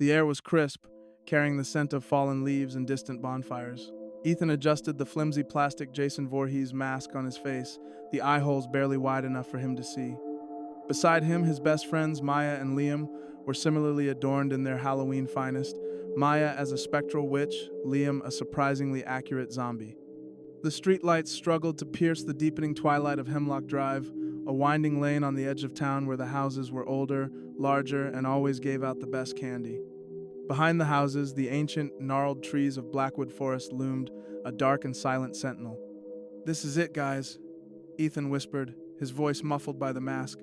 The air was crisp, carrying the scent of fallen leaves and distant bonfires. Ethan adjusted the flimsy plastic Jason Voorhees mask on his face, the eye holes barely wide enough for him to see. Beside him, his best friends, Maya and Liam, were similarly adorned in their Halloween finest, Maya as a spectral witch, Liam a surprisingly accurate zombie. The streetlights struggled to pierce the deepening twilight of Hemlock Drive, a winding lane on the edge of town where the houses were older, larger, and always gave out the best candy. Behind the houses, the ancient, gnarled trees of Blackwood Forest loomed, a dark and silent sentinel. "This is it, guys," Ethan whispered, his voice muffled by the mask.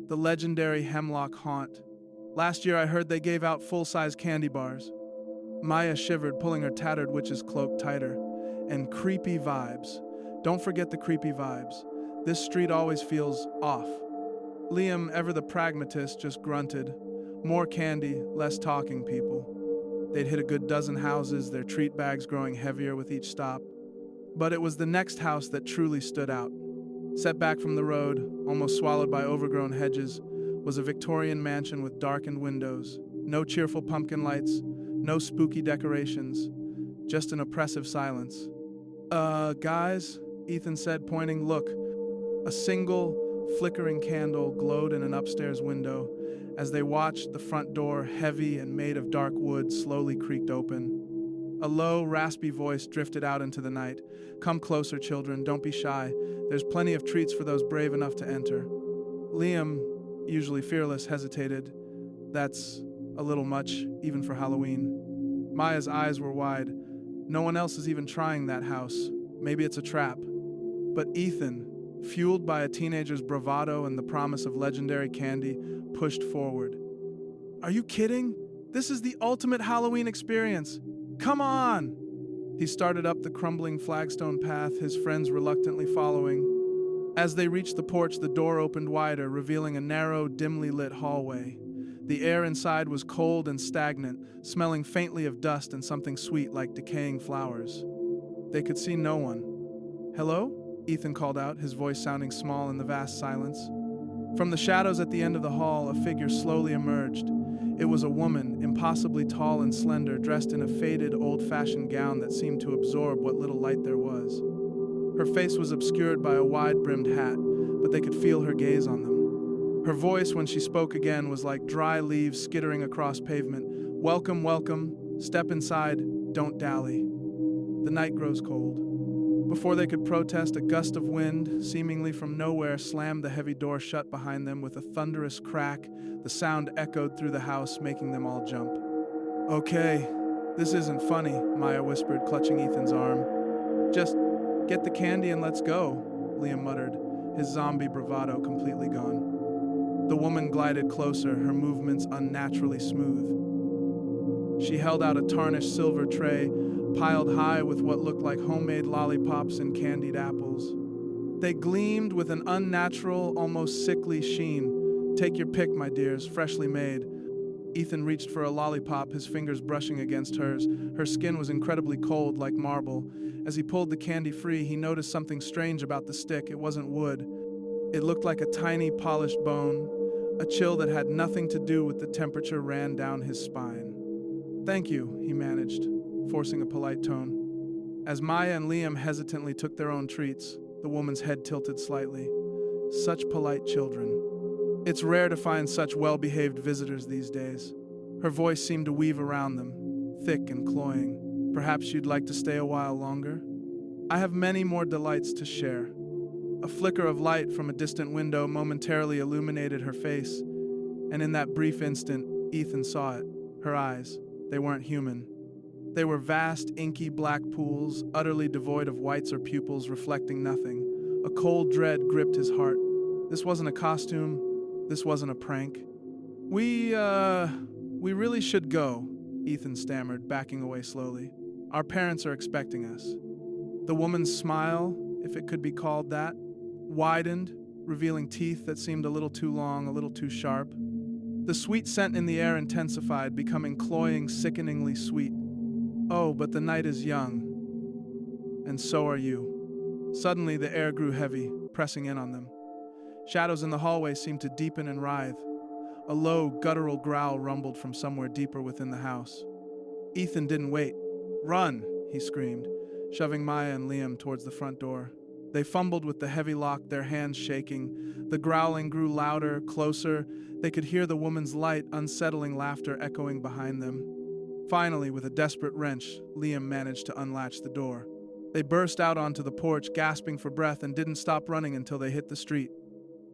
"The legendary Hemlock Haunt. Last year I heard they gave out full-size candy bars." Maya shivered, pulling her tattered witch's cloak tighter. "And creepy vibes. Don't forget the creepy vibes. This street always feels off." Liam, ever the pragmatist, just grunted. More candy, less talking, people. They'd hit a good dozen houses, their treat bags growing heavier with each stop. But it was the next house that truly stood out. Set back from the road, almost swallowed by overgrown hedges, was a Victorian mansion with darkened windows. No cheerful pumpkin lights, no spooky decorations, just an oppressive silence. Guys," Ethan said, pointing, "look." A single, flickering candle glowed in an upstairs window. As they watched, the front door, heavy and made of dark wood, slowly creaked open. A low, raspy voice drifted out into the night. "Come closer, children, don't be shy. There's plenty of treats for those brave enough to enter." Liam, usually fearless, hesitated. "That's a little much, even for Halloween." Maya's eyes were wide. "No one else is even trying that house. Maybe it's a trap." But Ethan, fueled by a teenager's bravado and the promise of legendary candy, pushed forward. "Are you kidding? This is the ultimate Halloween experience. Come on!" He started up the crumbling flagstone path, his friends reluctantly following. As they reached the porch, the door opened wider, revealing a narrow, dimly lit hallway. The air inside was cold and stagnant, smelling faintly of dust and something sweet like decaying flowers. They could see no one. "Hello?" Ethan called out, his voice sounding small in the vast silence. From the shadows at the end of the hall, a figure slowly emerged. It was a woman, impossibly tall and slender, dressed in a faded, old-fashioned gown that seemed to absorb what little light there was. Her face was obscured by a wide-brimmed hat, but they could feel her gaze on them. Her voice, when she spoke again, was like dry leaves skittering across pavement. "Welcome, welcome. Step inside. Don't dally. The night grows cold." Before they could protest, a gust of wind, seemingly from nowhere, slammed the heavy door shut behind them with a thunderous crack. The sound echoed through the house, making them all jump. "Okay, this isn't funny," Maya whispered, clutching Ethan's arm. "Just get the candy and let's go," Liam muttered, his zombie bravado completely gone. The woman glided closer, her movements unnaturally smooth. She held out a tarnished silver tray, piled high with what looked like homemade lollipops and candied apples. They gleamed with an unnatural, almost sickly sheen. "Take your pick, my dears, freshly made." Ethan reached for a lollipop, his fingers brushing against hers. Her skin was incredibly cold, like marble. As he pulled the candy free, he noticed something strange about the stick. It wasn't wood. It looked like a tiny, polished bone. A chill that had nothing to do with the temperature ran down his spine. "Thank you," he managed, forcing a polite tone. As Maya and Liam hesitantly took their own treats, the woman's head tilted slightly. Such polite children. It's rare to find such well-behaved visitors these days. Her voice seemed to weave around them, thick and cloying. "Perhaps you'd like to stay a while longer? I have many more delights to share." A flicker of light from a distant window momentarily illuminated her face, and in that brief instant, Ethan saw it. Her eyes. They weren't human. They were vast, inky black pools, utterly devoid of whites or pupils, reflecting nothing. A cold dread gripped his heart. This wasn't a costume. This wasn't a prank. We really should go," Ethan stammered, backing away slowly. "Our parents are expecting us." The woman's smile, if it could be called that, widened, revealing teeth that seemed a little too long, a little too sharp. The sweet scent in the air intensified, becoming cloying, sickeningly sweet. "Oh, but the night is young. And so are you." Suddenly, the air grew heavy, pressing in on them. Shadows in the hallway seemed to deepen and writhe. A low, guttural growl rumbled from somewhere deeper within the house. Ethan didn't wait. "Run!" he screamed, shoving Maya and Liam towards the front door. They fumbled with the heavy lock, their hands shaking. The growling grew louder, closer. They could hear the woman's light, unsettling laughter echoing behind them. Finally, with a desperate wrench, Liam managed to unlatch the door. They burst out onto the porch, gasping for breath, and didn't stop running until they hit the street.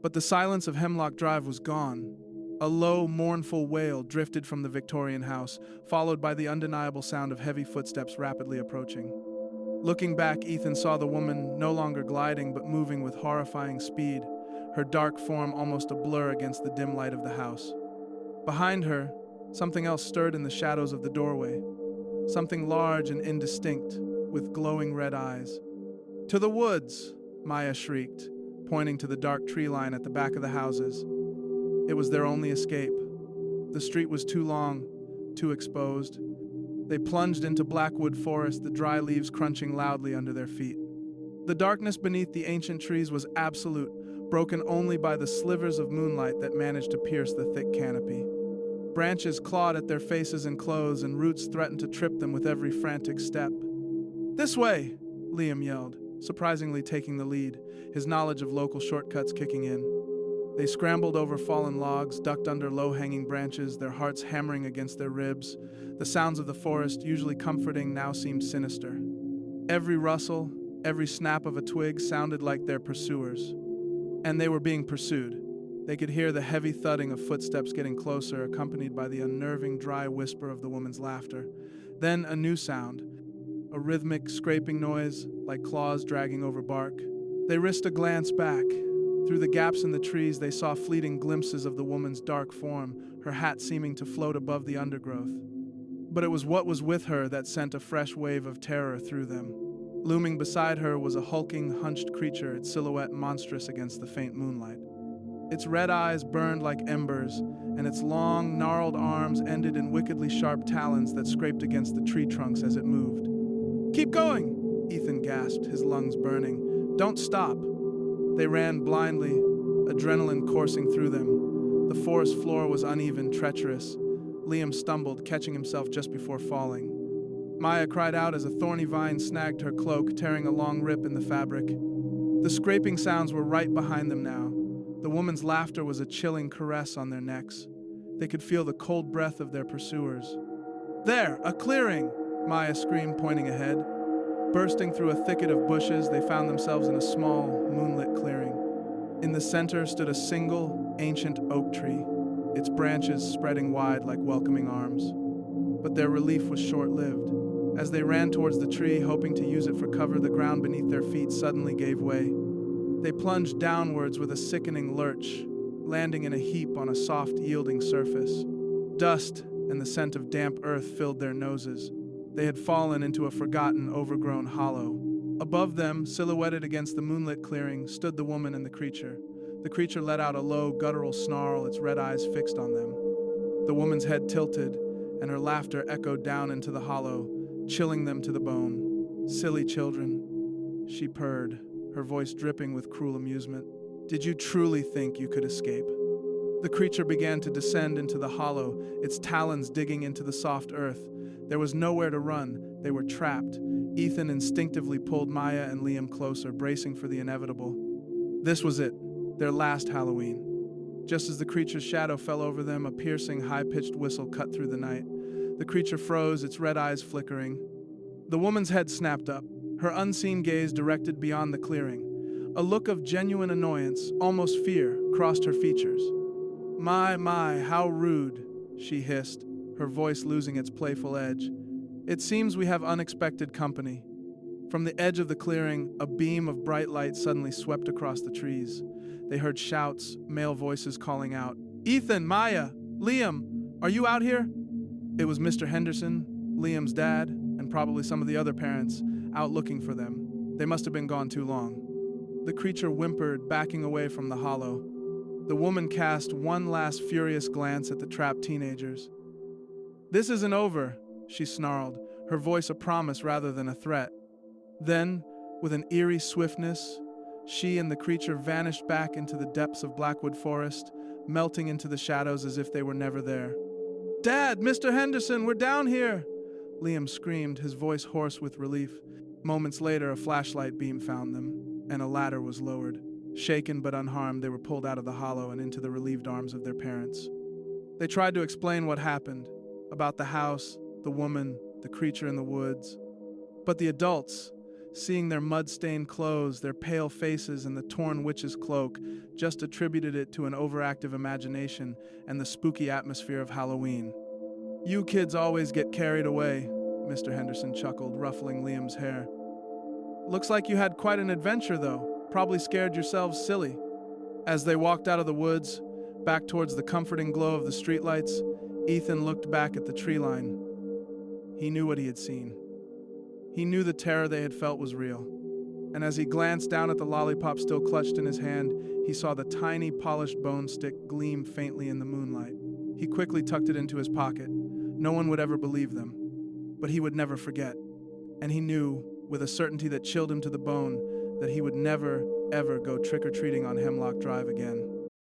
But the silence of Hemlock Drive was gone. A low, mournful wail drifted from the Victorian house, followed by the undeniable sound of heavy footsteps rapidly approaching. Looking back, Ethan saw the woman no longer gliding but moving with horrifying speed, her dark form almost a blur against the dim light of the house. Behind her, something else stirred in the shadows of the doorway, something large and indistinct, with glowing red eyes. "To the woods!" Maya shrieked, pointing to the dark tree line at the back of the houses. It was their only escape. The street was too long, too exposed. They plunged into blackwood forest, the dry leaves crunching loudly under their feet. The darkness beneath the ancient trees was absolute, broken only by the slivers of moonlight that managed to pierce the thick canopy. Branches clawed at their faces and clothes, and roots threatened to trip them with every frantic step. "This way!" Liam yelled, surprisingly taking the lead, his knowledge of local shortcuts kicking in. They scrambled over fallen logs, ducked under low-hanging branches, their hearts hammering against their ribs. The sounds of the forest, usually comforting, now seemed sinister. Every rustle, every snap of a twig sounded like their pursuers. And they were being pursued. They could hear the heavy thudding of footsteps getting closer, accompanied by the unnerving, dry whisper of the woman's laughter. Then a new sound, a rhythmic, scraping noise, like claws dragging over bark. They risked a glance back. Through the gaps in the trees, they saw fleeting glimpses of the woman's dark form, her hat seeming to float above the undergrowth. But it was what was with her that sent a fresh wave of terror through them. Looming beside her was a hulking, hunched creature, its silhouette monstrous against the faint moonlight. Its red eyes burned like embers, and its long, gnarled arms ended in wickedly sharp talons that scraped against the tree trunks as it moved. "Keep going!" Ethan gasped, his lungs burning. "Don't stop!" They ran blindly, adrenaline coursing through them. The forest floor was uneven, treacherous. Liam stumbled, catching himself just before falling. Maya cried out as a thorny vine snagged her cloak, tearing a long rip in the fabric. The scraping sounds were right behind them now. The woman's laughter was a chilling caress on their necks. They could feel the cold breath of their pursuers. "There, a clearing!" Maya screamed, pointing ahead. Bursting through a thicket of bushes, they found themselves in a small, moonlit clearing. In the center stood a single, ancient oak tree, its branches spreading wide like welcoming arms. But their relief was short-lived. As they ran towards the tree, hoping to use it for cover, the ground beneath their feet suddenly gave way. They plunged downwards with a sickening lurch, landing in a heap on a soft, yielding surface. Dust and the scent of damp earth filled their noses. They had fallen into a forgotten, overgrown hollow. Above them, silhouetted against the moonlit clearing, stood the woman and the creature. The creature let out a low, guttural snarl, its red eyes fixed on them. The woman's head tilted, and her laughter echoed down into the hollow, chilling them to the bone. "Silly children," she purred, her voice dripping with cruel amusement. "Did you truly think you could escape?" The creature began to descend into the hollow, its talons digging into the soft earth. There was nowhere to run. They were trapped. Ethan instinctively pulled Maya and Liam closer, bracing for the inevitable. This was it, their last Halloween. Just as the creature's shadow fell over them, a piercing, high-pitched whistle cut through the night. The creature froze, its red eyes flickering. The woman's head snapped up, her unseen gaze directed beyond the clearing. A look of genuine annoyance, almost fear, crossed her features. My, how rude," she hissed, her voice losing its playful edge. "It seems we have unexpected company." From the edge of the clearing, a beam of bright light suddenly swept across the trees. They heard shouts, male voices calling out, "Ethan, Maya, Liam, are you out here?" It was Mr. Henderson, Liam's dad, and probably some of the other parents, out looking for them. They must have been gone too long. The creature whimpered, backing away from the hollow. The woman cast one last furious glance at the trapped teenagers. "This isn't over," she snarled, her voice a promise rather than a threat. Then, with an eerie swiftness, she and the creature vanished back into the depths of Blackwood Forest, melting into the shadows as if they were never there. "Dad, Mr. Henderson, we're down here!" Liam screamed, his voice hoarse with relief. Moments later, a flashlight beam found them, and a ladder was lowered. Shaken but unharmed, they were pulled out of the hollow and into the relieved arms of their parents. They tried to explain what happened, about the house, the woman, the creature in the woods. But the adults, seeing their mud-stained clothes, their pale faces, and the torn witch's cloak, just attributed it to an overactive imagination and the spooky atmosphere of Halloween. "You kids always get carried away," Mr. Henderson chuckled, ruffling Liam's hair. "Looks like you had quite an adventure, though. Probably scared yourselves silly." As they walked out of the woods, back towards the comforting glow of the streetlights, Ethan looked back at the tree line. He knew what he had seen. He knew the terror they had felt was real. And as he glanced down at the lollipop still clutched in his hand, he saw the tiny polished bone stick gleam faintly in the moonlight. He quickly tucked it into his pocket. No one would ever believe them. But he would never forget. And he knew, with a certainty that chilled him to the bone, that he would never, ever go trick-or-treating on Hemlock Drive again.